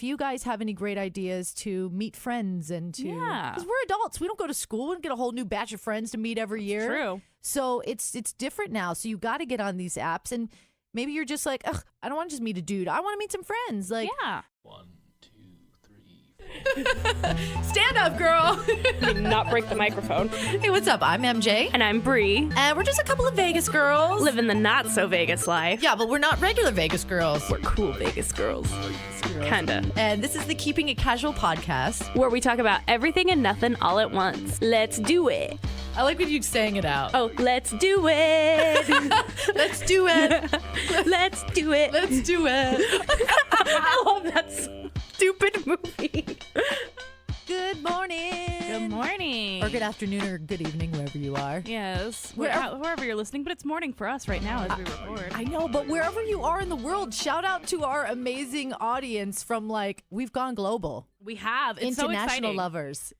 if you guys have any great ideas to meet friends and to, because we're adults, we don't go to school, we don't get a whole new batch of friends to meet every year. True. So it's different now. So you got to get on these apps, and maybe you're just like, ugh, I don't want to just meet a dude. I want to meet some friends. Like, Yeah. 1, 2, 3, 4. stand up, girl. Not break the microphone. Hey, what's up? I'm MJ. And I'm Bree. And we're just a couple of Vegas girls. Living the not so Vegas life. Yeah, but we're not regular Vegas girls. We're cool Vegas girls. Kinda. And this is the Keeping It Casual podcast. Where we talk about everything and nothing all at once. Let's do it. I like when you saying it out. Oh, let's do it. Let's do it. Let's do it. Let's do it. I love that stupid movie. Good morning. Good morning. Or good afternoon or good evening, wherever you are. Yes. Wherever- Wherever you're listening, but it's morning for us right now as we record. I know, but wherever you are in the world, shout out to our amazing audience from, like, we've gone global. We have. It's so International exciting. lovers.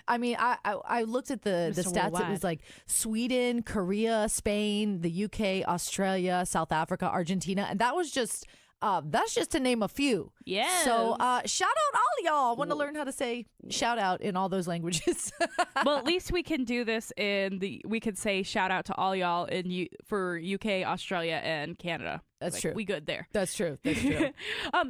I mean, I looked at the Mr. stats. Worldwide. It was like Sweden, Korea, Spain, the UK, Australia, South Africa, Argentina, and that was just that's just to name a few. Yes. So shout out all y'all. I want to learn how to say shout out in all those languages. Well, at least we can do this we could say shout out to all y'all for UK, Australia, and Canada. That's true. We good there. That's true. That's true.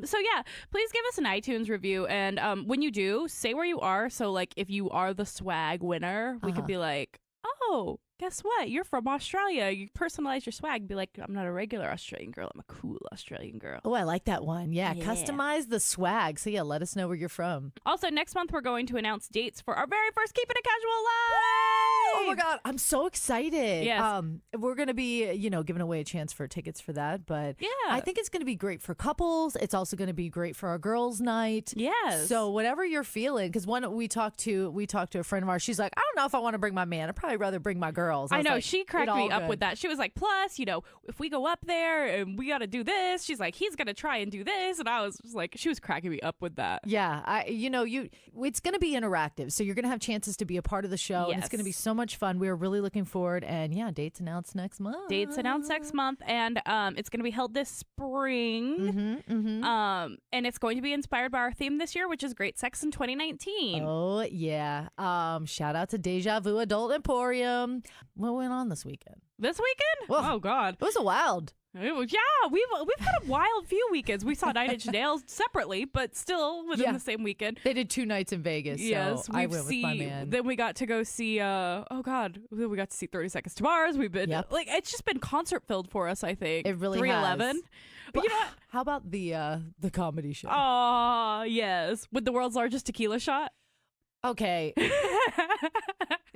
So yeah, please give us an iTunes review, and when you do, say where you are. So like, if you are the swag winner, we could be like, oh, guess what? You're from Australia. You personalize your swag. Be like, I'm not a regular Australian girl. I'm a cool Australian girl. Oh, I like that one. Yeah, Yeah. customize the swag. So yeah, let us know where you're from. Also, next month we're going to announce dates for our very first Keeping It Casual Live. Oh my God, I'm so excited. Yes. We're going to be, giving away a chance for tickets for that, but Yeah. I think it's going to be great for couples. It's also going to be great for our girls' night. Yes. So whatever you're feeling, because we talked to a friend of ours. She's like, I don't know if I want to bring my man. I'd probably rather bring my girls. I was know, like, she cracked "It me all up good." with that. She was like, plus, if we go up there and we got to do this, she's like, he's going to try and do this. And I was just like, she was cracking me up with that. Yeah, it's going to be interactive, so you're going to have chances to be a part of the show, and it's Yes. going to be so much fun. We are really looking forward, and yeah, dates announced next month. Dates announced next month, and it's going to be held this spring. And it's going to be inspired by our theme this year, which is Great Sex in 2019. Oh yeah. Shout out to DEJA Vu Adult Emporium. What went on this weekend? This weekend? Whoa. Oh God. It was a wild. Yeah, we've had a wild few weekends. We saw Nine Inch Nails separately, but still within the same weekend. They did 2 nights in Vegas. Yes, so I went with my man. Then we got to go see. Then we got to see 30 Seconds to Mars. We've been like, it's just been concert filled for us. I think It really 311. has. But you know what? How about the comedy show? Oh yes, with the world's largest tequila shot. Okay.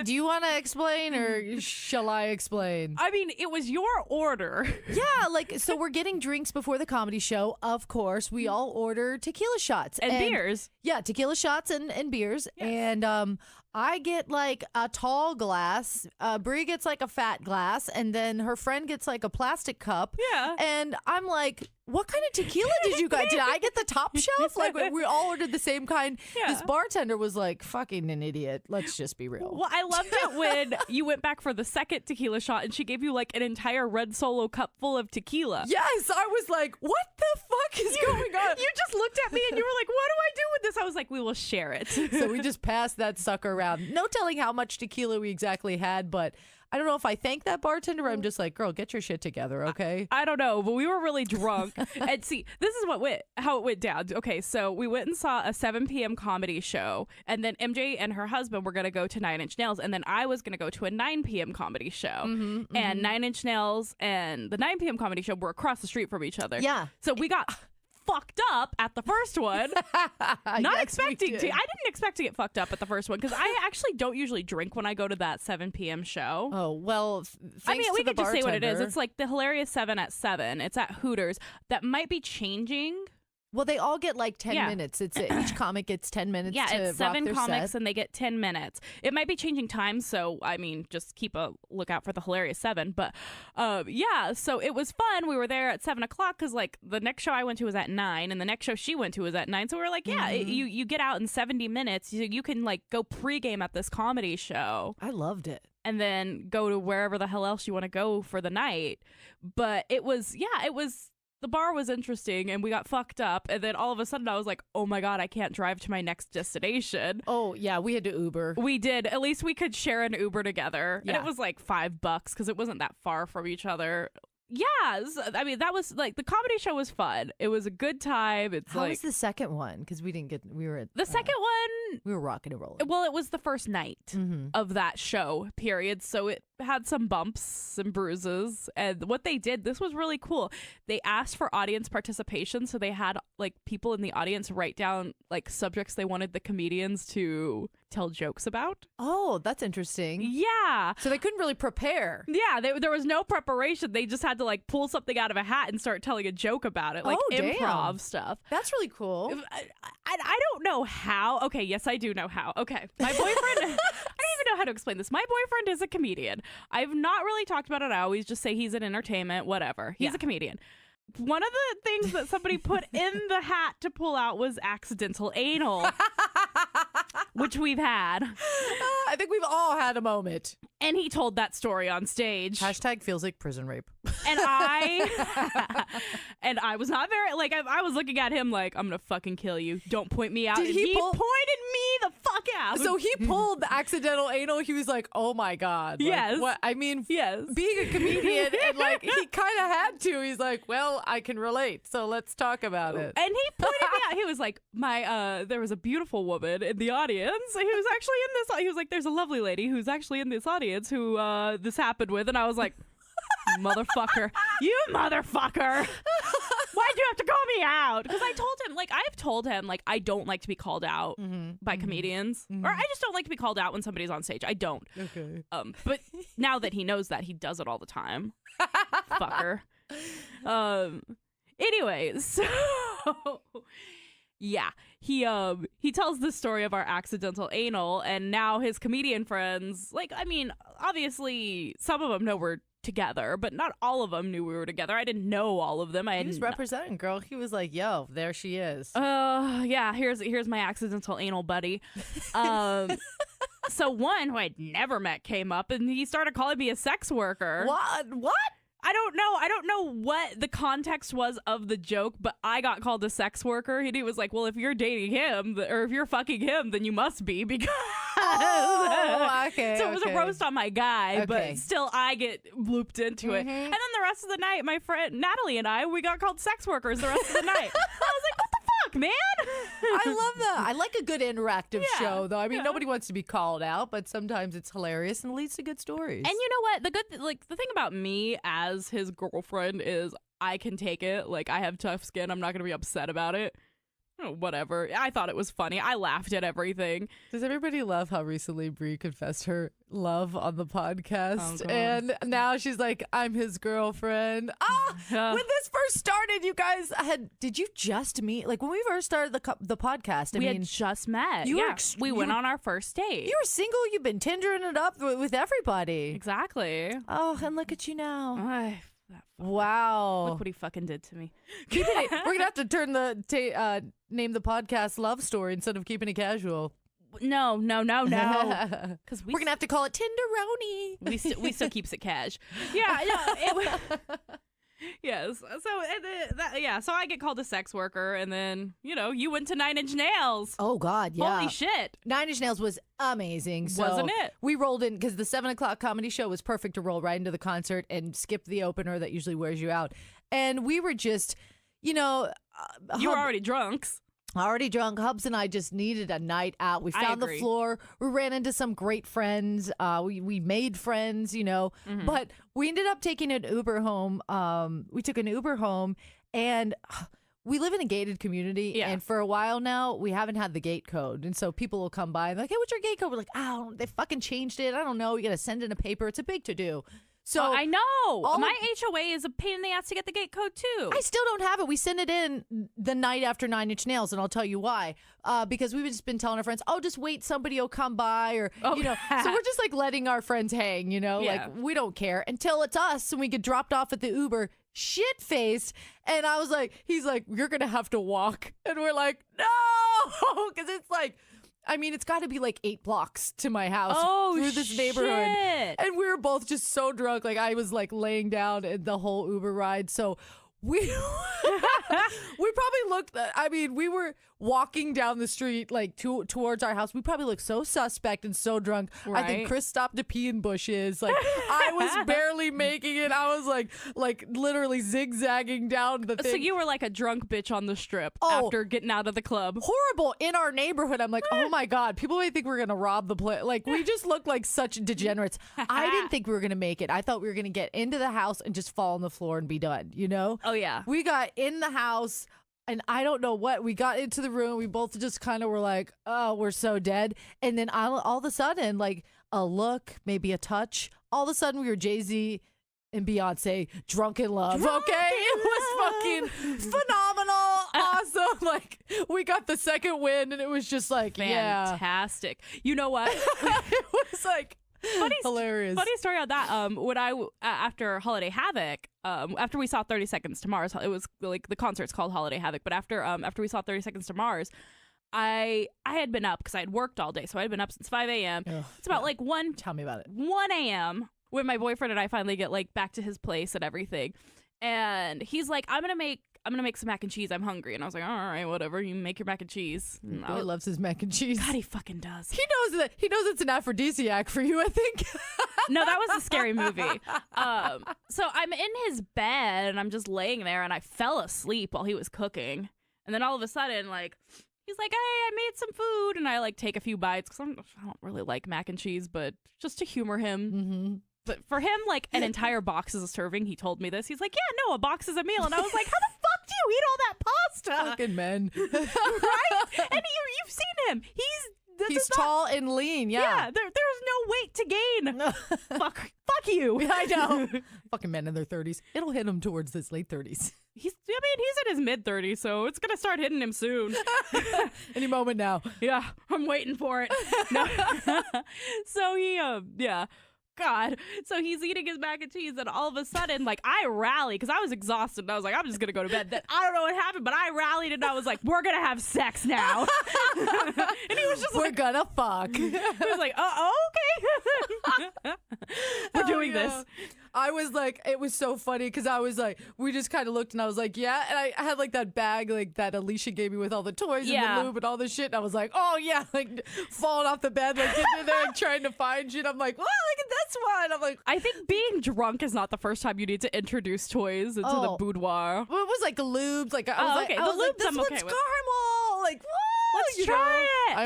Do you want to explain or shall I explain? I mean, it was your order. Yeah, so we're getting drinks before the comedy show. Of course, we all order tequila shots. And beers. Yeah, tequila shots and beers. Yes. And I get like a tall glass. Bree gets like a fat glass. And then her friend gets like a plastic cup. Yeah. And I'm like, what kind of tequila did you guys? Did I get the top shelf? Like we all ordered the same kind. Yeah. This bartender was like, fucking an idiot. Let's just be real. Well, I loved it when you went back for the second tequila shot and she gave you like an entire red Solo cup full of tequila. Yes, I was like, what the fuck is going on? You just looked at me and you were like, what do I do with this? I was like, we will share it. So we just passed that sucker around. No telling how much tequila we exactly had, but I don't know if I thank that bartender. I'm just like, girl, get your shit together, okay? I don't know, but we were really drunk. And see, this is how it went down. Okay, so we went and saw a 7 p.m. comedy show, and then MJ and her husband were going to go to 9 Inch Nails, and then I was going to go to a 9 p.m. comedy show. And 9 Inch Nails and the 9 p.m. comedy show were across the street from each other. Yeah. So we got fucked up at the first one. Not Yes, expecting we to. did. I didn't expect to get fucked up at the first one because I actually don't usually drink when I go to that 7 p.m. show. Oh, well, I mean, we to the could just say what it is. bartender. It's like the Hilarious 7 at 7. It's at Hooters. That might be changing. Well, they all get like 10 Yeah. minutes. It's each comic gets 10 minutes Yeah, to it's rock 7 their comics set. and they get 10 minutes. It might be changing times, so I mean, just keep a lookout for the Hilarious 7. But yeah, so it was fun. We were there at 7 o'clock because like the next show I went to was at 9 and the next show she went to was at 9. So we were like, yeah, you get out in 70 minutes. You can like go pregame at this comedy show. I loved it. And then go to wherever the hell else you want to go for the night. But it was the bar was interesting and we got fucked up. And then all of a sudden I was like, oh my God, I can't drive to my next destination. Oh, yeah, we had to Uber. We did. At least we could share an Uber together. Yeah. And it was like $5 because it wasn't that far from each other. Yeah, I mean, that was like the comedy show was fun. It was a good time. It's How like was the second one? Because we were at the second one. we were rocking and rolling. Well, it was the first night Mm-hmm. of that show, period. So it had some bumps and bruises. And what they did, this was really cool. They asked for audience participation. So they had like people in the audience write down like subjects they wanted the comedians to tell jokes about. Oh, that's interesting. Yeah. So they couldn't really prepare. Yeah, there was no preparation. They just had to like pull something out of a hat and start telling a joke about it, like Oh, damn. improv stuff. That's really cool. I don't know how. Okay, yes, I do know how. Okay, my boyfriend, I don't even know how to explain this. My boyfriend is a comedian. I've not really talked about it. I always just say he's in entertainment, whatever. He's a comedian. One of the things that somebody put in the hat to pull out was accidental anal, which we've had. I think we've all had a moment. And he told that story on stage. Hashtag feels like prison rape. And I was not very, like, I was looking at him like, I'm gonna fucking kill you. Don't point me out. Did and he pull- pointed me the fuck out. So he pulled the accidental anal. He was like, "Oh my God!" Like, Yes. What? I mean, Yes. being a comedian, and like he kind of had to. He's like, "Well, I can relate, so let's talk about it." And he pointed me out. He was like, there was a beautiful woman in the audience. He was actually in this. He was like, there's a lovely lady who's actually in this audience who this happened with. And I was like, motherfucker, you motherfucker. Why'd you have to call me out? Because I've told him, like, I don't like to be called out by comedians. Or I just don't like to be called out when somebody's on stage. I don't. Okay. But now that he knows that, he does it all the time. Fucker. Anyway, so yeah, he tells the story of our accidental anal, and now his comedian friends, like, I mean, obviously some of them know we're together, but not all of them knew we were together. I didn't know all of them. He was representing, girl. He was like, "Yo, there she is." Yeah, here's my accidental anal buddy. So one who I'd never met came up and he started calling me a sex worker. What? I don't know what the context was of the joke, but I got called a sex worker. He was like, well, if you're dating him or if you're fucking him, then you must be, because Okay. So it was a roast on my guy, Okay. but still I get looped into it. And then the rest of the night, my friend Natalie and we got called sex workers the rest of the night. I was like, what the fuck, man? I love that. I like a good interactive Yeah, show, though. I mean, yeah. nobody wants to be called out, but sometimes it's hilarious and leads to good stories. And you know what? The thing about me as his girlfriend is I can take it. Like, I have tough skin. I'm not going to be upset about it. Oh, whatever. I thought it was funny. I laughed at everything. Does everybody love how recently Bree confessed her love on the podcast? Oh, God. And now she's like, I'm his girlfriend. When this first started, you guys did you just meet? Like, when we first started the podcast, We had just met. you were Yeah, we went were- on our first date. you were single. You've been Tindering it up with everybody. Exactly. Oh, and look at you now. Ay, that fucker. Wow. Look what he fucking did to me. We're going to have to turn name the podcast Love Story instead of keeping it casual. No. Because We're going to have to call it Tinderoni. we still keeps it cash. Yeah, yes. So I get called a sex worker, and then you went to 9 Inch Nails. Oh, God, yeah. Holy shit! 9 Inch Nails was amazing. So Wasn't it? We rolled in because the 7 o'clock comedy show was perfect to roll right into the concert and skip the opener that usually wears you out. And we were just, You were already drunks. already drunk. Hubs and I just needed a night out. We I found the agree. floor. We ran into some great friends. We made friends, Mm-hmm. but we ended up taking an Uber home. We took an Uber home, and we live in a gated community. Yeah. And for a while now, we haven't had the gate code. And so people will come by and like, hey, what's your gate code? We're like, oh, they fucking changed it. I don't know. You got to send in a paper. It's a big to-do. So I know. all My HOA is a pain in the ass to get the gate code too. I still don't have it. We sent it in the night after 9 Inch Nails, and I'll tell you why. Because we've just been telling our friends, oh, just wait, somebody will come by, or, So we're just like letting our friends hang, Yeah. like we don't care until it's us and we get dropped off at the Uber, shit-faced. And I was like, he's like, you're going to have to walk. And we're like, no, because it's like, I mean, it's got to be like 8 blocks to my house through this neighborhood. Shit. And we were both just so drunk. Like, I was like laying down in the whole Uber ride. So we we probably looked. I mean, we were walking down the street like towards our house. We probably looked so suspect and so drunk. I think Right. Chris stopped to pee in bushes. Like I was barely making it. I was like literally zigzagging down the thing. So you were like a drunk bitch on the strip Oh. after getting out of the club. Horrible in our neighborhood. I'm like, oh my God, people may think we're gonna rob the place. Like we just looked like such degenerates. I didn't think we were gonna make it. I thought we were gonna get into the house and just fall on the floor and be done, you know? Oh yeah. We got in the house and I don't know what. We got into the room. We both just kind of were like, oh, we're so dead. And then all of a sudden, like a look, maybe a touch, all of a sudden we were Jay-Z and Beyonce drunk in love. Okay? It was fucking phenomenal. Awesome. Like we got the second win and it was just like, yeah. Fantastic. You know what? It was like hilarious. Funny story on that. When after Holiday Havoc, after we saw 30 Seconds to Mars, it was like the concert's called Holiday Havoc. But after we saw 30 Seconds to Mars, I had been up because I had worked all day, so I had been up since 5 a.m. Ugh, It's about like 1 Tell me about it. a.m. when my boyfriend and I finally get like back to his place and everything, and he's like, I'm gonna make some mac and cheese. I'm hungry. And I was like, all right, whatever. You make your mac and chease. And I Boy was- loves his mac and cheese. God, he fucking does. He knows it's an aphrodisiac for you, I think. No, that was a scary movie. So I'm in his bed and I'm just laying there and I fell asleep while he was cooking. And then all of a sudden, like, he's like, hey, I made some food. And I like take a few bites because I don't really like mac and cheese, but just to humor him. Mm-hmm. But for him, like, an entire box is a serving. He told me this. He's like, yeah, no, a box is a meal. And I was like, how the fuck do you eat all that pasta? Fucking men. Right? And you've seen him. He's tall and lean. Yeah, Yeah. there's no weight to gain. Fuck you. I know. Fucking men in their 30s. It'll hit him towards his late 30s. He's in his mid 30s, so it's gonna start hitting him soon. Any moment now. Yeah, I'm waiting for it. No. So he, yeah. God. So he's eating his mac and cheese, and all of a sudden, like, I rallied because I was exhausted. And I was like, I'm just gonna go to bed. Then I don't know what happened, but I rallied and I was like, we're gonna have sex now. And he was just We're gonna fuck. he was like, okay. We're doing yeah. this. I was like, it was so funny because I was like, we just kind of looked and I was like, yeah. And I had like that bag like that Alicia gave me with all the toys Yeah. and the lube and all this shit. And I was like, oh yeah, like falling off the bed, like getting in there and trying to find shit. I'm like, oh, look at this one. I'm like, I think being drunk is not the first time you need to introduce toys into the Oh. boudoir. well, it was like the lubes. Like I was okay. like, The I was like, lubes this I'm one's okay with. caramel. Like, whoa, Let's you try know? it.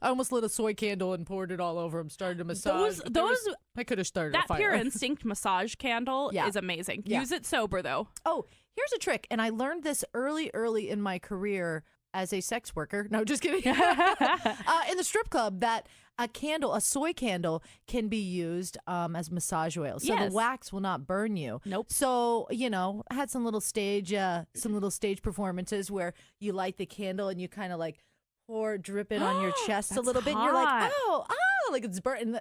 I almost lit a soy candle and poured it all over him. Started to massage. but there was- I could have started a That fire. Pure Instinct massage candle Yeah. is amazing. Yeah. Use it sober though. Oh, here's a trick, and I learned this early in my career as a sex worker. No, just kidding. In the strip club, that a soy candle, can be used as massage oil, so Yes. the wax will not burn you. Nope. So I had some little stage performances where you light the candle and you kind of like drip it on your chest a That's little bit. And you're like, hot. oh, like it's burning.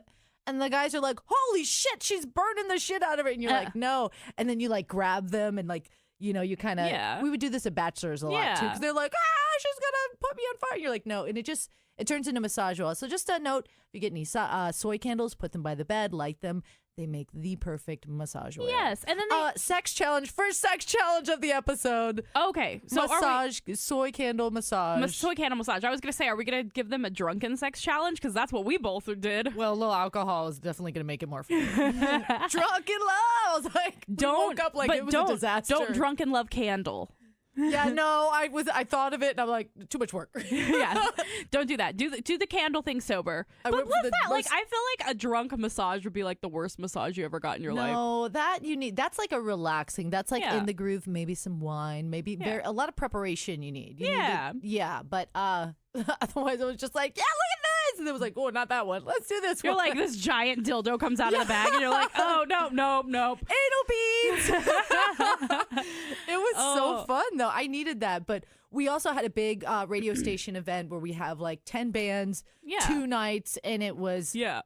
And the guys are like, holy shit, she's burning the shit out of it. And you're like, no. And then you like grab them and like, you kind of, Yeah. we would do this at Bachelors a lot too. Yeah. Because they're like, she's going to put me on fire. And you're like, no. And it turns into massage oil. So just a note, if you get any soy candles, put them by the bed, light them. They make the perfect massage oil. Yes, and then they. Sex challenge, first sex challenge of the episode. Okay, so Massage, soy candle massage. soy candle massage. I was gonna say, are we gonna give them a drunken sex challenge? Because that's what we both did. Well, a little alcohol is definitely going to make it more fun. Drunk in love. I was like, we woke up like it was a disaster. Don't drunken love candle. Yeah, no, I thought of it and I'm like, too much work. Yeah, don't do that. Do the candle thing sober. I But went for what's the that? Like, most- I feel like a drunk massage would be like the worst massage you ever got in your life. No, that's like a relaxing. That's like Yeah. in the groove, maybe some wine, maybe Yeah. a lot of preparation you need. Yeah. Yeah, but otherwise it was just like, yeah, look at this. And it was like, oh, not that one. Let's do this You're one. like, this giant dildo comes out of the bag, and you're like, oh, nope. anal beads. It was Oh. so fun though. I needed that, but we also had a big radio station event where we have like 10 bands, Yeah. 2 nights, and it was. Yeah.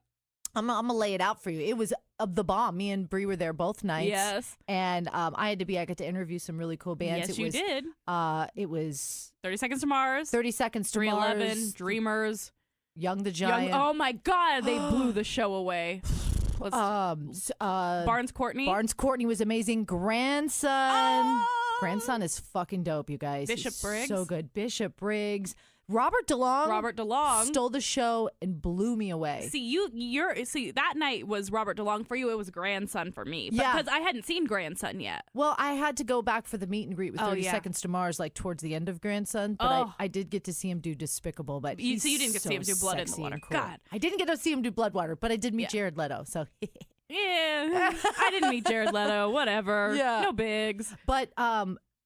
I'm gonna lay it out for you. It was the bomb. Me and Bree were there both nights. Yes. And I got to interview some really cool bands. Yes, it you was, did. It was 30 Seconds to Mars. 30 Seconds to 311, Mars, Dreamers. Young the Young, Giant. oh my God, they blew the show away. Barnes Barnes Courtney. Courtney was amazing. Grandson. Oh, Grandson is fucking dope, you guys. Bishop He's Briggs? so good. Bishop Briggs. Robert DeLong stole the show and blew me away. See, that night was Robert DeLong for you. It was Grandson for me. Yeah. Because I hadn't seen Grandson yet. Well, I had to go back for the meet and greet with 30 yeah. Seconds to Mars, like towards the end of Grandson. But I did get to see him do Despicable. But So you didn't get to see him do Blood in the sexy Water. and cool. God. I didn't get to see him do Bloodwater, but I did meet Yeah. Jared Leto. So, Yeah. I didn't meet Jared Leto. Whatever. Yeah. No bigs. but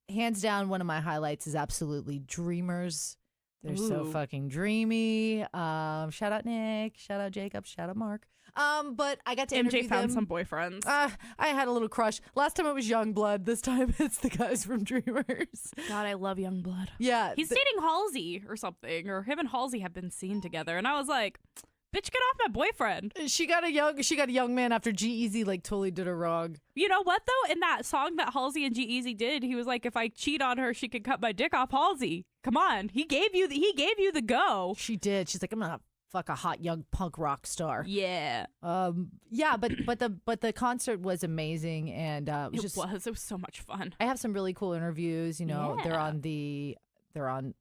hands down, one of my highlights is absolutely Dreamers. They're so Ooh. fucking dreamy. Shout out Nick. Shout out Jacob. Shout out Mark. But I got to interview MJ found them. some boyfriends. I had a little crush. Last time it was Youngblood. This time it's the guys from Dreamers. God, I love Youngblood. Yeah. He's dating Halsey or something, or him and Halsey have been seen together. And I was like, bitch, get off my boyfriend. She got a young man after G-Eazy like totally did her wrong. You know what, though? In that song that Halsey and G-Eazy did, he was like, if I cheat on her, she could cut my dick off Halsey. Come on. He gave you the go. She did. She's like, I'm gonna fuck a hot young punk rock star. Yeah. Yeah, but the concert was amazing, and it was It was so much fun. I have some really cool interviews. You know, Yeah. they're on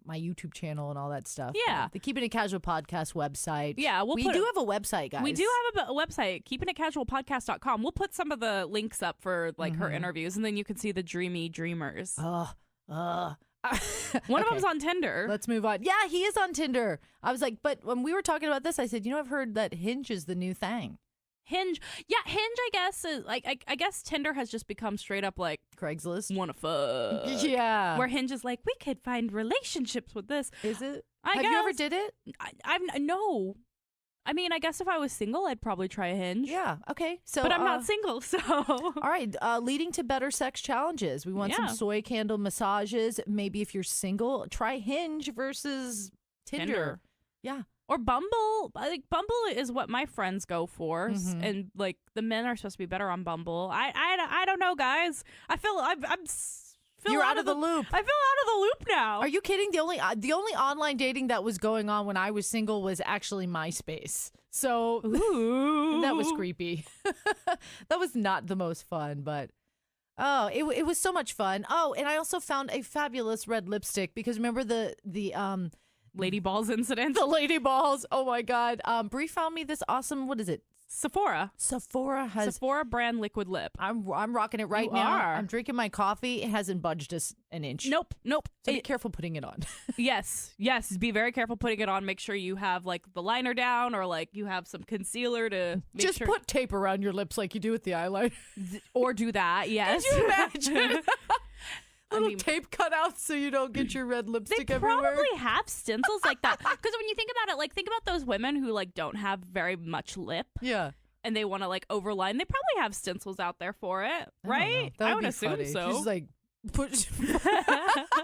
my YouTube channel and all that stuff. Yeah. The Keeping It Casual podcast website. Yeah, we do have a website, guys. We do have a website, keepingitcasualpodcast.com. We'll put some of the links up for like her interviews, and then you can see the dreamy dreamers. One of them's on Tinder. Let's move on. Yeah, he is on Tinder. I was like, but when we were talking about this, I said, you know, I've heard that Hinge is the new thing. Hinge, I guess is like I guess Tinder has just become straight up like Craigslist. wanna fuck. Yeah. Where Hinge is like, we could find relationships with this. Is it? I Have guess. you ever did it? I've no. I mean, I guess if I was single, I'd probably try a Hinge. Yeah. Okay. So, But I'm not single, so. All right. Leading to better sex challenges. We want some Yeah. soy candle massages. Maybe if you're single, try Hinge versus Tinder. Yeah. Or Bumble. Like Bumble is what my friends go for, and like the men are supposed to be better on Bumble. I don't know, guys. I feel You're out of the loop. I feel out of the loop now. Are you kidding? The only online dating that was going on when I was single was actually MySpace. So Ooh. that was creepy. That was not the most fun, but it was so much fun. Oh, and I also found a fabulous red lipstick because remember the Lady Balls incident. the lady balls. Oh my god. Bree found me this awesome. What is it? Sephora Sephora brand liquid lip. I'm rocking it right You now. are. I'm drinking my coffee. It hasn't budged us an inch. Nope. So be careful putting it on. Yes. Be very careful putting it on. Make sure you have like the liner down, or like you have some concealer to make Just sure. put tape around your lips like you do with the eyeliner. or do that. Yes. Could you imagine? Little mean- tape cutouts so you don't get your red They lipstick everywhere. probably have stencils like that. Because when you think about it, like think about those women who like don't have very much lip Yeah. and they want to like overline. They probably have stencils out there for it, right? That I would be assume funny. so. She's like, push. I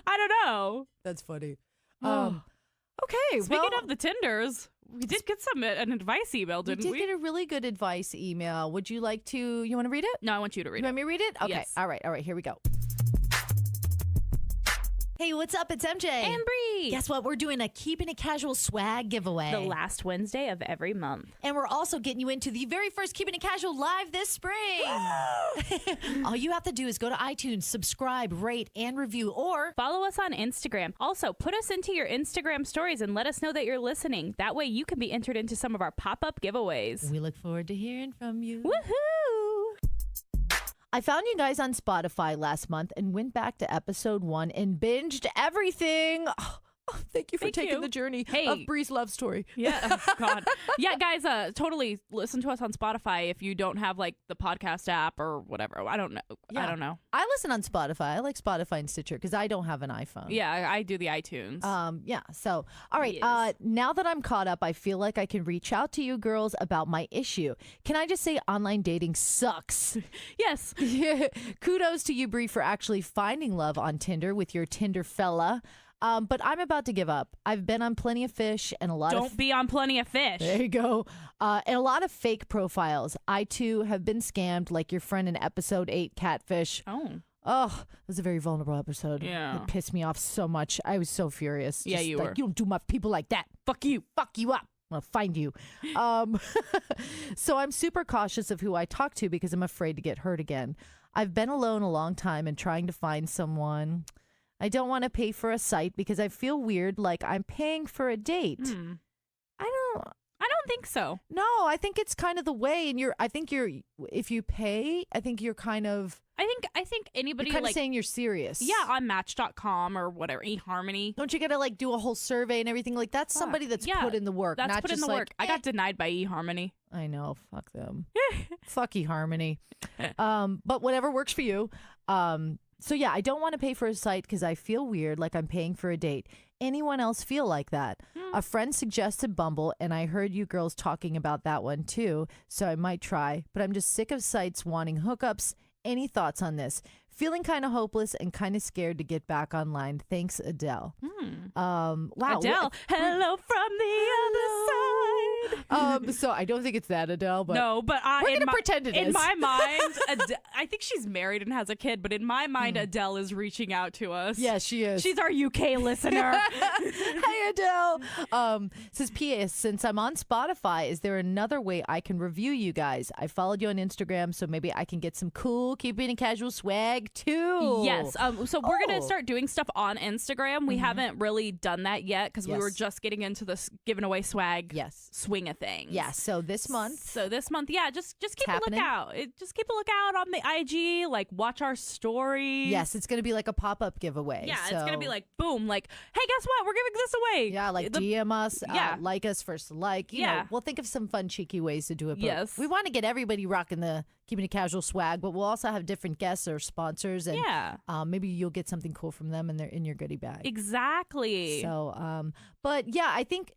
don't know. That's funny. Oh. Okay. Speaking well, of the Tinders, we did get an advice email, we didn't did we? get a really good advice email. Would you like to? You want to read it? No, I want you to read You it. want me to read it? Okay. Yes. All right. Here we go. Hey, what's up? It's MJ. And Bree. Guess what? We're doing a Keeping It Casual swag giveaway. The last Wednesday of every month. And we're also getting you into the very first Keeping It Casual live this spring. All you have to do is go to iTunes, subscribe, rate, and review, or Follow us on Instagram. Also, put us into your Instagram stories and let us know that you're listening. That way you can be entered into some of our pop-up giveaways. we look forward to hearing from you. Woohoo! I found you guys on Spotify last month and went back to episode 1 and binged everything. Oh, thank you for Thank taking you. the journey Hey. of Bree's love story. Yeah, oh, God. Yeah, guys, totally listen to us on Spotify if you don't have like the podcast app or whatever. I don't know. Yeah. I don't know. I listen on Spotify. I like Spotify and Stitcher because I don't have an iPhone. Yeah, I do the iTunes. Yeah. So, all right. Yes. Now that I'm caught up, I feel like I can reach out to you girls about my issue. Can I just say online dating sucks? yes. Kudos to you, Bree, for actually finding love on Tinder with your Tinder fella. But I'm about to give up. I've been on Plenty of Fish and a lot of... Don't be on Plenty of Fish. There you go. And a lot of fake profiles. I, too, have been scammed like your friend in episode 8, Catfish. Oh. Oh, it was a very vulnerable episode. Yeah. It pissed me off so much. I was so furious. Yeah, Just you like, were. You don't do my people like that. Fuck you. Fuck you up. I'm going to find you. So I'm super cautious of who I talk to because I'm afraid to get hurt again. I've been alone a long time and trying to find someone. I don't want to pay for a site because I feel weird like I'm paying for a date. I don't think so. No, I think it's kind of the way, and if you pay, I think you're kind of. I think anybody You're kind like of saying you're serious. yeah, on Match.com or whatever, eHarmony. Don't you gotta like do a whole survey and everything? Like that's somebody that's put in the work. That's not put just in the like, work. I got denied by eHarmony. I know. Fuck them. Fuck eHarmony. But whatever works for you. So yeah, I don't want to pay for a site because I feel weird like I'm paying for a date. Anyone else feel like that? A friend suggested Bumble, and I heard you girls talking about that one too, so I might try. But I'm just sick of sites wanting hookups. Any thoughts on this? Feeling kind of hopeless and kind of scared to get back online. Thanks, Adele. Wow. Adele, hello from the other side. So I don't think it's that Adele, but no, but we're gonna pretend it is. In my mind, I think she's married and has a kid, but in my mind, Adele is reaching out to us. Yeah, she is. She's our UK listener. Hey, Adele. Says P.S. Since I'm on Spotify, is there another way I can review you guys? I followed you on Instagram, so maybe I can get some cool keeping it casual swag too. Yes. So we're gonna start doing stuff on Instagram. We haven't really done that yet because we were just getting into this giving away swag swing of things. Yes. So this month. Yeah, just keep a lookout. Just keep a lookout on the IG. Like watch our stories. Yes, it's gonna be like a pop-up giveaway. Yeah, it's gonna be like boom, like hey, guess what? We're giving this away. Yeah, like DM us. Like us first. Like you know, we'll think of some fun cheeky ways to do it. But yes, we want to get everybody rocking the keeping it casual swag, but we'll also have different guests or sponsors, and maybe you'll get something cool from them, and they're in your goodie bag. Exactly. So, but yeah, I think.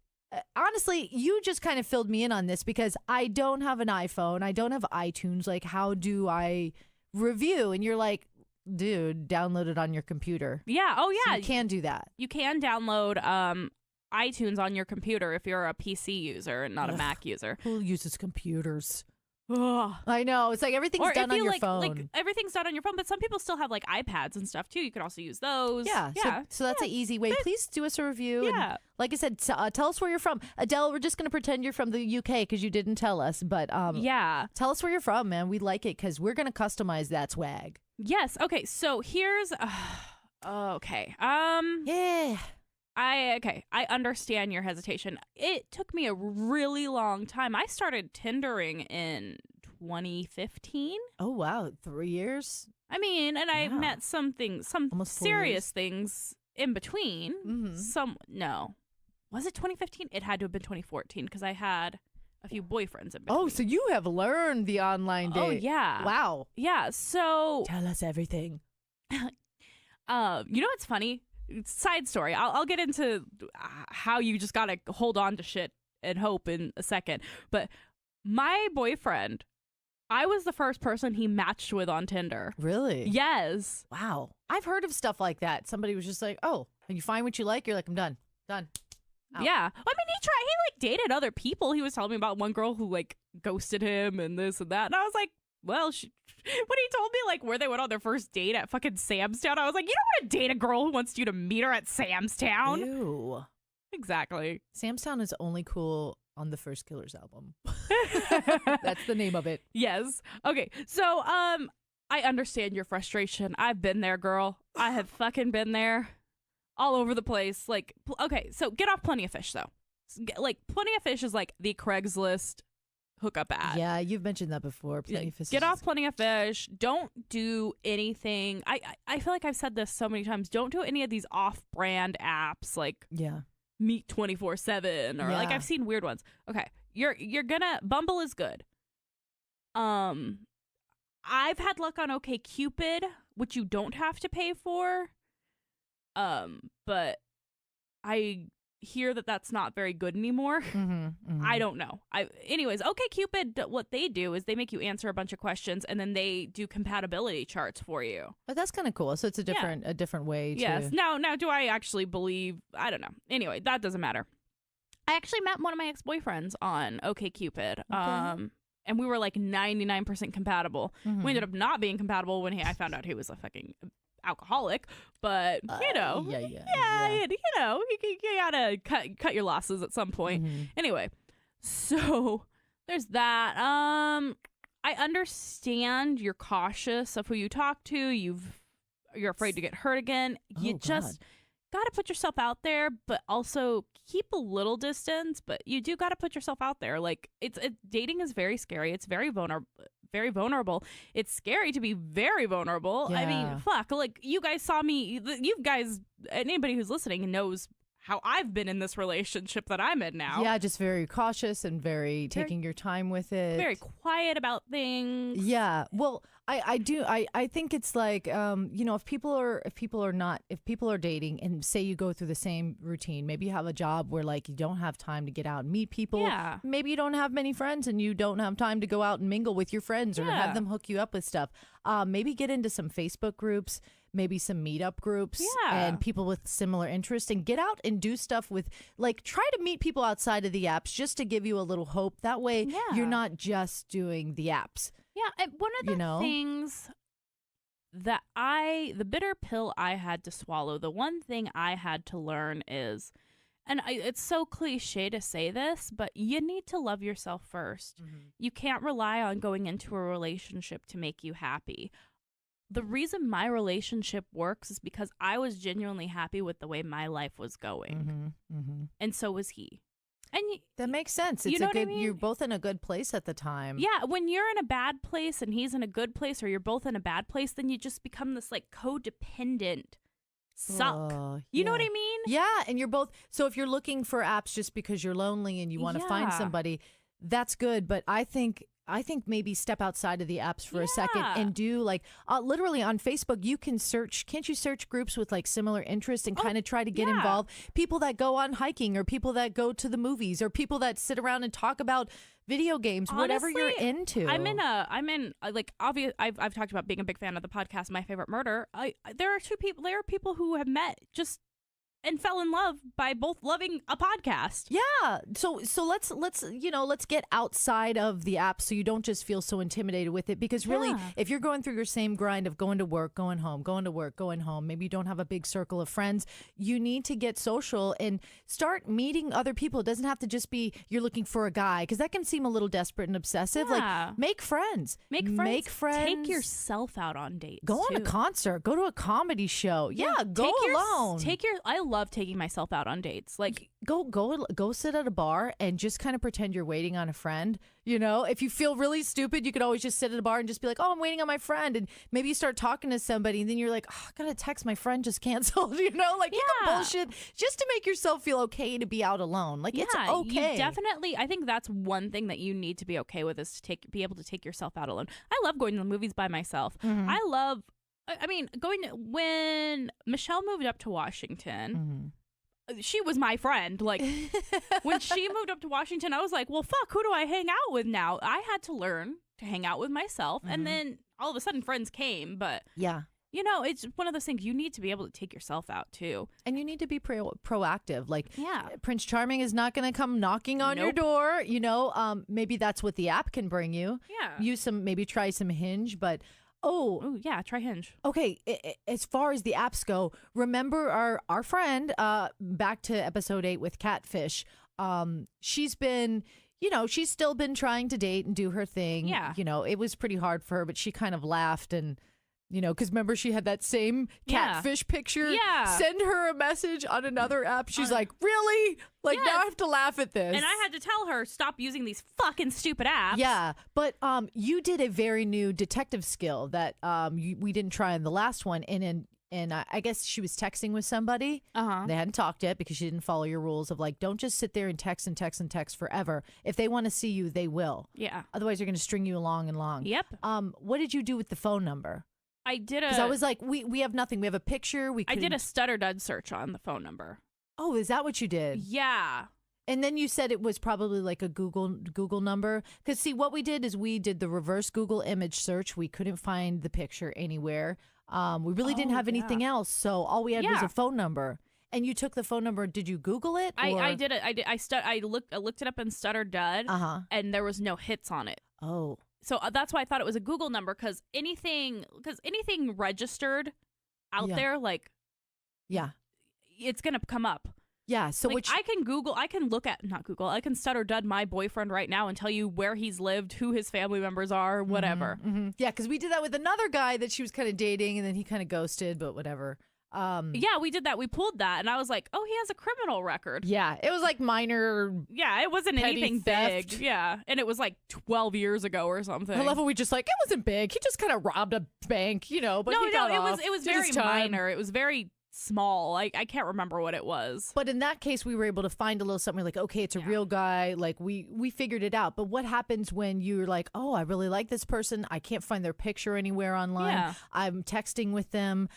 Honestly, you just kind of filled me in on this because I don't have an iPhone. I don't have iTunes. Like, how do I review? And you're like, dude, download it on your computer. Yeah. Oh, yeah. So you can do that. You can download iTunes on your computer if you're a PC user and not a Mac user. Who uses computers? Ugh. I know. It's like everything's done on your phone. Like everything's done on your phone, but some people still have like iPads and stuff too. You could also use those. Yeah. So that's an easy way. Please do us a review. Yeah. And like I said, tell us where you're from. Adele, we're just going to pretend you're from the UK because you didn't tell us. But tell us where you're from, man. We like it because we're going to customize that swag. Yes. Okay. So here's. Okay. Yeah. I understand your hesitation. It took me a really long time. I started Tindering in 2015. Oh wow, 3 years. I mean, and I met some Almost 4 serious things in between. Mm-hmm. Was it 2015? It had to have been 2014 because I had a few boyfriends in between. Oh, so you have learned the online date. Oh yeah. Wow. Yeah. So tell us everything. You know what's funny? Side story. I'll get into how you just gotta hold on to shit and hope in a second. But my boyfriend, I was the first person he matched with on Tinder. Really? Yes. Wow. I've heard of stuff like that. Somebody was just like, "Oh, you find what you like." You're like, "I'm done. Done." Out. Yeah. I mean, he like dated other people. He was telling me about one girl who like ghosted him and this and that, and I was like, well, when he told me like where they went on their first date at fucking Sam's Town, I was like, you don't want to date a girl who wants you to meet her at Sam's Town. Ew. Exactly. Sam's Town is only cool on the first Killers album. That's the name of it. Yes. Okay. So, I understand your frustration. I've been there, girl. I have fucking been there, all over the place. Like, okay. So get off Plenty of Fish though. Like, Plenty of Fish is like the Craigslist hookup ad. Yeah, you've mentioned that before. Plenty of Fish. Get off Plenty of Fish. Don't do anything. I feel like I've said this so many times. Don't do any of these off-brand apps like Meet 24/7 or like I've seen weird ones. Okay, you're gonna Bumble is good. I've had luck on OkCupid, which you don't have to pay for. But I hear that that's not very good anymore. I don't know. Anyways, OkCupid, what they do is they make you answer a bunch of questions and then they do compatibility charts for you. But that's kind of cool. So it's a different way to. Yes. Now do I actually believe? I don't know. Anyway, that doesn't matter. I actually met one of my ex-boyfriends on OkCupid. Okay. And we were like 99% compatible. We ended up not being compatible when I found out he was a fucking alcoholic, but you know, you know, you gotta cut your losses at some point. Anyway, so there's that. I understand you're cautious of who you talk to. You're afraid to get hurt again. You just got to put yourself out there, but also keep a little distance. But you do got to put yourself out there. Like dating is very scary. It's very vulnerable. Very vulnerable. It's scary to be very vulnerable. Yeah. I mean, fuck. Like you guys saw me. You guys, anybody who's listening knows how I've been in this relationship that I'm in now. Yeah, just very cautious and very taking your time with it. Very quiet about things. Yeah. Well, I think it's like if people are dating and say you go through the same routine, maybe you have a job where like you don't have time to get out and meet people. Yeah. Maybe you don't have many friends and you don't have time to go out and mingle with your friends or have them hook you up with stuff. Maybe get into some Facebook groups, maybe some meetup groups and people with similar interests, and get out and do stuff with, like, try to meet people outside of the apps just to give you a little hope. That way you're not just doing the apps. Yeah, and one of the things that the bitter pill I had to swallow, the one thing I had to learn is, and it's so cliche to say this, but you need to love yourself first. Mm-hmm. You can't rely on going into a relationship to make you happy. The reason my relationship works is because I was genuinely happy with the way my life was going. Mm-hmm, mm-hmm. And so was he. And that makes sense. It's you know what I mean? You're both in a good place at the time. Yeah, when you're in a bad place and he's in a good place, or you're both in a bad place, then you just become this like codependent suck. You know what I mean? Yeah, and you're both. So if you're looking for apps just because you're lonely and you want to find somebody, that's good. But I think maybe step outside of the apps for a second and do like literally on Facebook, you can search. Can't you search groups with like similar interests and kind of try to get involved? People that go on hiking, or people that go to the movies, or people that sit around and talk about video games, whatever you're into. I'm in like obvious. I've talked about being a big fan of the podcast My Favorite Murder. There are people who have met just and fell in love by both loving a podcast. Yeah. So let's get outside of the app so you don't just feel so intimidated with it, because really if you're going through your same grind of going to work, going home, going to work, going home, maybe you don't have a big circle of friends, you need to get social and start meeting other people. It doesn't have to just be you're looking for a guy, because that can seem a little desperate and obsessive. Yeah. Like make friends. Make friends. Take yourself out on dates. Go on a concert. Go to a comedy show. Yeah, go alone. I love taking myself out on dates. Like go sit at a bar and just kind of pretend you're waiting on a friend. You know, if you feel really stupid, you could always just sit at a bar and just be like, oh, I'm waiting on my friend. And maybe you start talking to somebody and then you're like, oh, I gotta text my friend just canceled. You know, like you can bullshit just to make yourself feel okay to be out alone. Like it's okay. You definitely, I think that's one thing that you need to be okay with, is to be able to take yourself out alone. I love going to the movies by myself. Mm-hmm. I mean, when Michelle moved up to Washington, she was my friend. Like, when she moved up to Washington, I was like, well, fuck, who do I hang out with now? I had to learn to hang out with myself. And then all of a sudden friends came. But you know, it's one of those things, you need to be able to take yourself out too. And you need to be proactive. Like, Prince Charming is not going to come knocking on your door. You know, maybe that's what the app can bring you. Yeah. Maybe try some Hinge, but Oh, yeah, try Hinge. Okay, as far as the apps go, remember our friend, back to episode 8 with Catfish. She's still been trying to date and do her thing. Yeah. You know, it was pretty hard for her, but she kind of laughed and, you know, because remember she had that same catfish picture? Yeah. Send her a message on another app. She's like, really? Like, now I have to laugh at this. And I had to tell her, stop using these fucking stupid apps. Yeah. But you did a very new detective skill that we didn't try in the last one. And I guess she was texting with somebody. They hadn't talked yet because she didn't follow your rules of like, don't just sit there and text and text and text forever. If they want to see you, they will. Yeah. Otherwise, they're going to string you along and along. Yep. What did you do with the phone number? I did because I was like, we have nothing. We have a picture. I did a stutter dud search on the phone number. Oh, is that what you did? Yeah. And then you said it was probably like a Google number. Because see, what we did is we did the reverse Google image search. We couldn't find the picture anywhere. We really didn't have anything else. So all we had was a phone number. And you took the phone number. Did you Google it? I did it. I looked it up in stutter dud. And there was no hits on it. Oh. So that's why I thought it was a Google number, because anything registered out there, like, it's gonna come up. Yeah. So like, which I can stutter dud my boyfriend right now and tell you where he's lived, who his family members are, whatever. Yeah, because we did that with another guy that she was kind of dating, and then he kind of ghosted, but whatever. Yeah, we did that. We pulled that, and I was like, oh, he has a criminal record. Yeah, it was like minor. Yeah, it wasn't Petty anything theft. big. Yeah, and it was like 12 years ago or something. I love how we just like, it wasn't big. He just kind of robbed a bank, but no, he got off. it was Did very his time. minor. It was very small. I can't remember what it was. But in that case, we were able to find a little something like, okay, it's a real guy. Like we figured it out. But what happens when you're like, oh, I really like this person. I can't find their picture anywhere online. Yeah. I'm texting with them.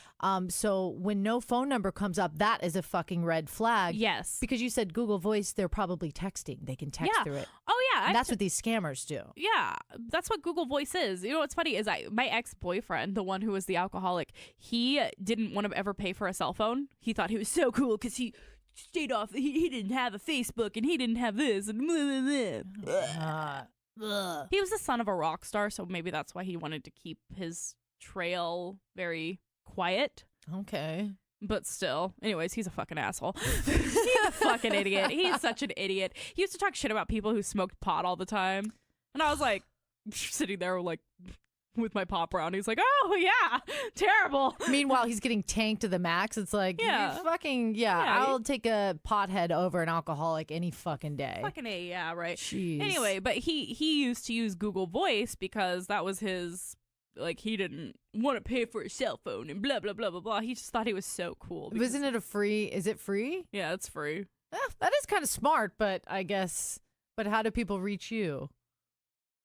So when no phone number comes up, that is a fucking red flag. Yes. Because you said Google Voice, they're probably texting. They can text Yeah. through it. Oh yeah, And that's what these scammers do. yeah, that's what Google Voice is. You know what's funny is my ex-boyfriend, the one who was the alcoholic, he didn't want to ever pay for a cell phone. He thought he was so cool because he stayed off. He didn't have a Facebook and he didn't have this and blah, blah, blah. He was the son of a rock star, so maybe that's why he wanted to keep his trail very quiet. Okay. But still, anyways, he's a fucking asshole. He's a fucking idiot. He's such an idiot. He used to talk shit about people who smoked pot all the time. And I was like, sitting there like with my pop round. He's like, oh, yeah, terrible. Meanwhile, he's getting tanked to the max. It's like, Yeah. you fucking, I'll take a pothead over an alcoholic any fucking day. Fucking A, yeah, right. Jeez. Anyway, but he used to use Google Voice because that was his, like, he didn't want to pay for a cell phone and blah, blah, blah, blah, blah. He just thought he was so cool. because- Isn't it is it free? Yeah, it's free. That is kind of smart, but I guess, but how do people reach you?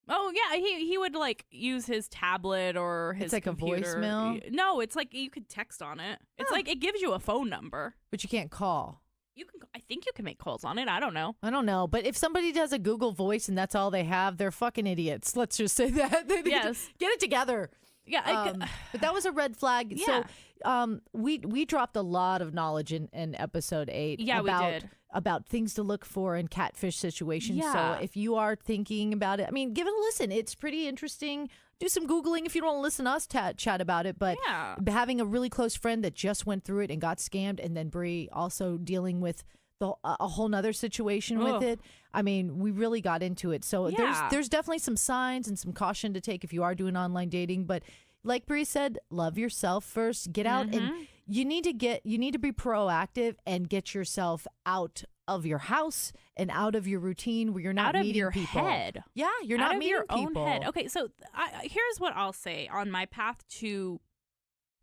Oh yeah, he would like use his tablet or his It's like a computer. voicemail? No, it's like you could text on it. It's like it gives you a phone number. But you can't call. You can. I think you can make calls on it. I don't know. I don't know, but if somebody does a Google Voice and that's all they have, they're fucking idiots. Let's just say that. They need to Yes. get it together. Yeah, But that was a red flag. Yeah. So we dropped a lot of knowledge in episode 8 Yeah, we about did. about things to look for in catfish situations. Yeah. So if you are thinking about it, I mean, give it a listen. It's pretty interesting. Do some Googling if you don't want to listen to us chat about it. But Yeah. having a really close friend that just went through it and got scammed, and then Bree also dealing with a whole nother situation with Ugh. it. I mean, we really got into it. So Yeah. there's definitely some signs and some caution to take if you are doing online dating. But like Bree said, love yourself first. Get out Mm-hmm. and you need to be proactive and get yourself out of your house and out of your routine where you're not Out of meeting your people. head. Yeah, you're Out not of meeting your people. own head. Okay, so here's what I'll say on my path to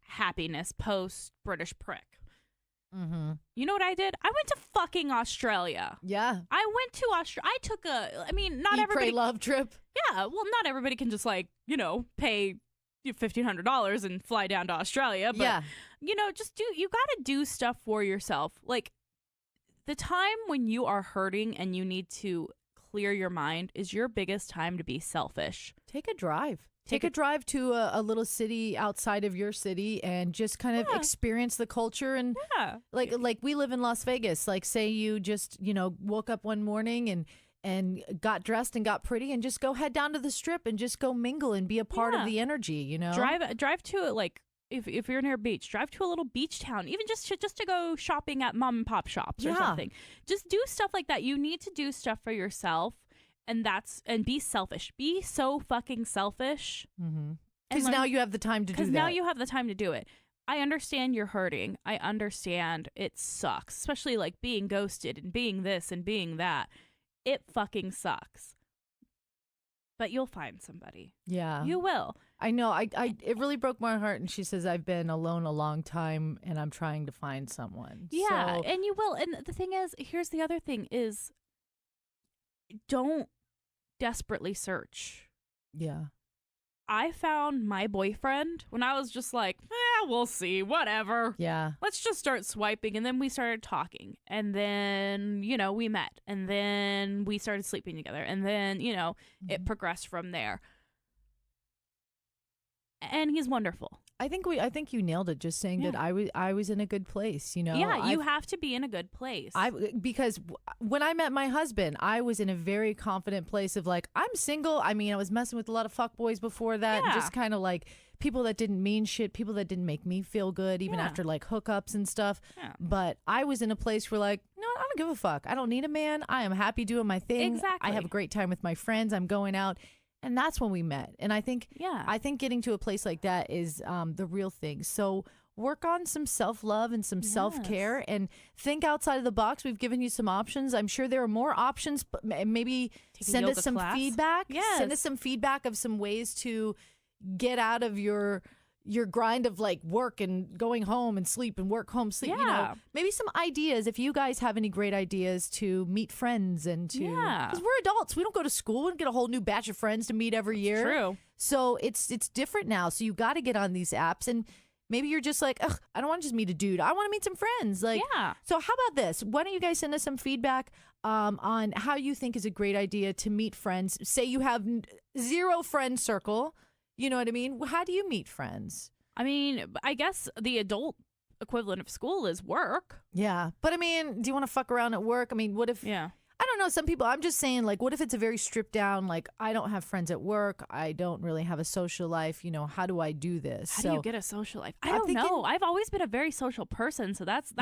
happiness post British prick. Mm-hmm. You know what I did? I went to fucking Australia. Yeah. I went to Australia. I took not Eat, everybody. pray, love trip. Yeah, well, not everybody can just like, pay $1,500 and fly down to Australia. But, Yeah. you got to do stuff for yourself. Like, the time when you are hurting and you need to clear your mind is your biggest time to be selfish. Take a drive. Take Take a drive to a little city outside of your city and just kind of Yeah. experience the culture and Yeah. like we live in Las Vegas. Like say you just, woke up one morning and got dressed and got pretty and just go head down to the strip and just go mingle and be a part Yeah. of the energy, Drive to like if you're near a beach, drive to a little beach town, even just to go shopping at mom and pop shops or Yeah. something. Just do stuff like that. You need to do stuff for yourself, and be selfish. Be so fucking selfish. Mm-hmm. Because now you have the time to do that. Because now you have the time to do it. I understand you're hurting. I understand it sucks, especially like being ghosted and being this and being that. It fucking sucks. But you'll find somebody. Yeah. You will. I know. It really broke my heart. And she says, I've been alone a long time and I'm trying to find someone. Yeah, So, and you will. And the thing is, here's the other thing is don't desperately search. yeah. I found my boyfriend when I was just like, we'll see, whatever. Yeah. Let's just start swiping. And then we started talking. And then, we met. And then we started sleeping together. And then, it progressed from there. And he's wonderful. I think you nailed it. Just saying that I was in a good place. Yeah, you have to be in a good place. Because when I met my husband, I was in a very confident place of like, I'm single. I mean, I was messing with a lot of fuckboys before that, and Yeah. just kind of like people that didn't mean shit, people that didn't make me feel good, even Yeah. after like hookups and stuff. Yeah. But I was in a place where like, no, don't give a fuck. I don't need a man. I am happy doing my thing. Exactly. I have a great time with my friends. I'm going out. And that's when we met. And I think getting to a place like that is the real thing. So work on some self-love and some self-care and think outside of the box. We've given you some options. I'm sure there are more options, but maybe send us some feedback. Yes. Send us some feedback of some ways to get out of your grind of like work and going home and sleep and work, home, sleep. You know, maybe some ideas. If you guys have any great ideas to meet friends and to, because we're adults, we don't go to school and get a whole new batch of friends to meet every year. True. So it's different now. So you got to get on these apps, and maybe you're just like, ugh, I don't want to just meet a dude. I want to meet some friends. Like, so how about this? Why don't you guys send us some feedback on how you think is a great idea to meet friends? Say you have zero friend circle. You know what I mean? How do you meet friends? I mean, I guess the adult equivalent of school is work. Yeah. But I mean, do you want to fuck around at work? I mean, what if... Yeah. I don't know. Some people, I'm just saying, like, what if it's a very stripped down, like, I don't have friends at work. I don't really have a social life. You know, how do I do this? How do you get a social life? I don't know. I've always been a very social person. So that's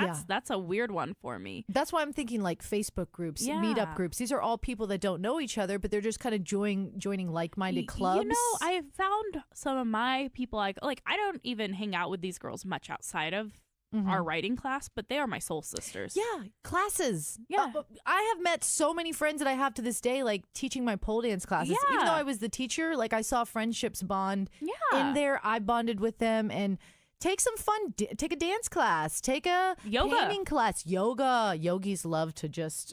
a weird one for me. That's why I'm thinking like Facebook groups, meetup groups. These are all people that don't know each other, but they're just kind of joining like-minded clubs. You know, I found some of my people, like I don't even hang out with these girls much outside of our writing class, but they are my soul sisters. Yeah, classes. Yeah. I have met so many friends that I have to this day, like teaching my pole dance classes. Even though I was the teacher, like I saw friendships bond in there. I bonded with them, and take some fun, take a dance class, take a painting class. Yoga. Yogis love to just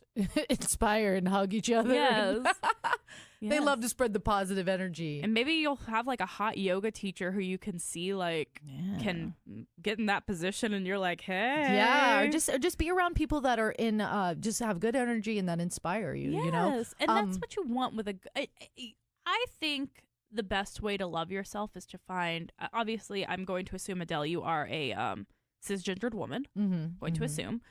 inspire and hug each other. Yes. They love to spread the positive energy. And maybe you'll have like a hot yoga teacher who you can see like can get in that position, and you're like, hey. Yeah, or just be around people that are in just have good energy and that inspire you, you know? And that's what you want with I think the best way to love yourself is to find, obviously I'm going to assume, Adele, you are a cisgendered woman. Going to assume.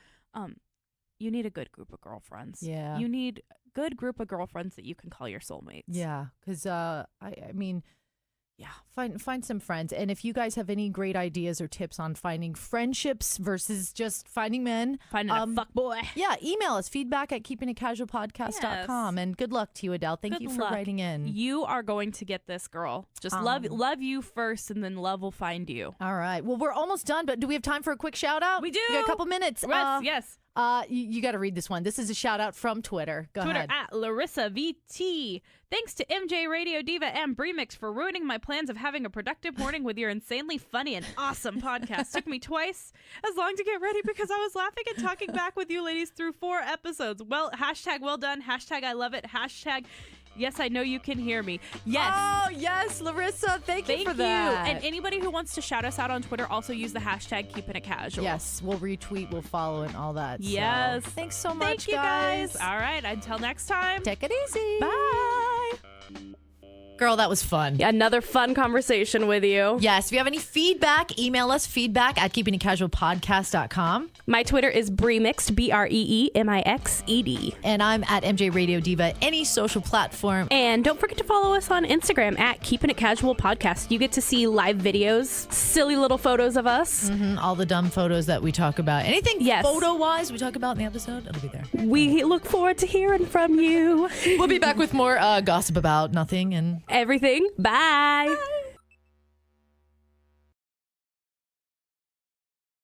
You need a good group of girlfriends. Yeah. You need a good group of girlfriends that you can call your soulmates. Yeah, because I mean, find some friends. And if you guys have any great ideas or tips on finding friendships versus just finding men, finding a fuck boy. Yeah, email us feedback@keepingitcasualpodcast.com. And good luck to you, Adele. Thank you for writing in. You are going to get this, girl. Just love you first, and then love will find you. All right. Well, we're almost done, but do we have time for a quick shout out? We do. We got a couple minutes. Yes. You got to read this one. This is a shout out from Twitter. Go ahead. Twitter @LarissaVT. Thanks to MJ Radio Diva and Bree Mix for ruining my plans of having a productive morning with your insanely funny and awesome podcast. Took me twice as long to get ready because I was laughing and talking back with you ladies through 4 episodes. Well, #well done, #I love it, Yes, I know you can hear me. Yes. Oh, yes, Larissa. Thank you for that. And anybody who wants to shout us out on Twitter, also use the #KeepingItCasual. Yes, we'll retweet, we'll follow, and all that. Yes. So. Thanks so much, Thank you, guys. All right, until next time. Take it easy. Bye. Girl, that was fun. Another fun conversation with you. Yes, if you have any feedback, email us feedback@keepingitcasualpodcast.com. My Twitter is BreeMixed, BreeMixed. And I'm at MJ Radio Diva, any social platform. And don't forget to follow us on Instagram @KeepingItCasualPodcast. You get to see live videos, silly little photos of us. All the dumb photos that we talk about. Anything photo-wise we talk about in the episode, it'll be there. We look forward to hearing from you. We'll be back with more gossip about nothing and everything. Bye.